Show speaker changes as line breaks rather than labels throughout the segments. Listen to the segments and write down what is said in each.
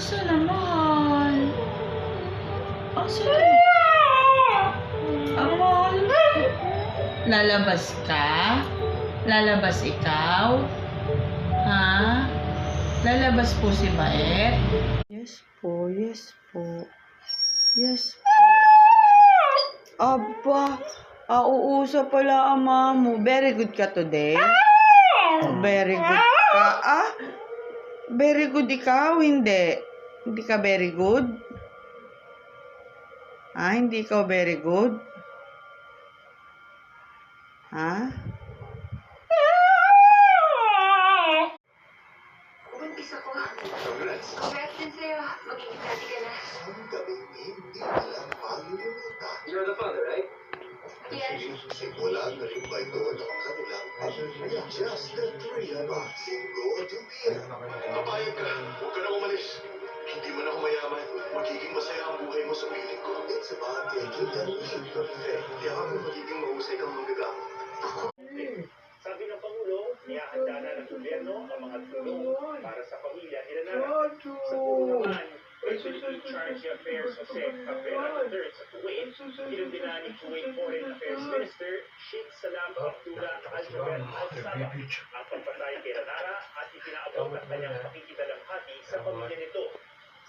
Asa naman? Asa na? Amal? Lalabas ka? Lalabas ikaw? Ha? Lalabas po si Maet? Yes po, yes po. Yes po. Aba, uusa pala ang mama mo. Very good ka today? Very good ka. Very good ikaw? Hindi. Hindi ka very good? Hindi ikaw very good? Ha?
Buntis ako. Congrats din sa'yo. Magiging daddy ka na.
You're the father, right?
Yes.
Simula na rin ba ito ang kanilang pamilya? Just the three of us. Single to be. Papayag ka. Huwag ka na umalis. Hindi man ako mayaman. Magiging masaya ang buhay mo sa piling ko. It's about taking the leap of faith. Kaya ako magiging mahusay kang magagamit.
Sabi ng Pangulo, niyahanda na ng gobyerno ang mga tulong para sa pamilya nila na. Sa puno naman, Philippine Charge of Affairs Jose Cabrera III sa Kuwait, inumbina ni Kuwait Foreign Affairs Minister Sheikh Salam Abdullah Al-Jaber Al-Sabah ang pagpatay kay Ranara at ipinaabot ang kanyang pakikidalamhati sa pamilya nito.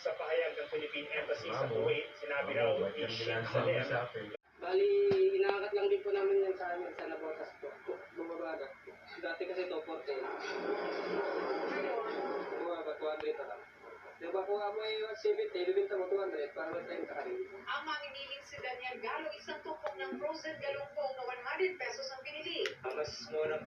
Sa pahayag ng Philippine Embassy sa Kuwait, sinabi raw ni Sheikh Salem,
Bali, inaangat lang din po namin yan sa amin sa Nabotas po. Bumaba na. Dati kasi ito, 40. Bumaba, 200 na lang. Diba kung mo yung 70, bibinta mo 200 para may time ka rin.
Ang mangingiling si Daniel Galo, isang tupok ng frozen galunggong na 100 pesos ang pinili.
Mas muna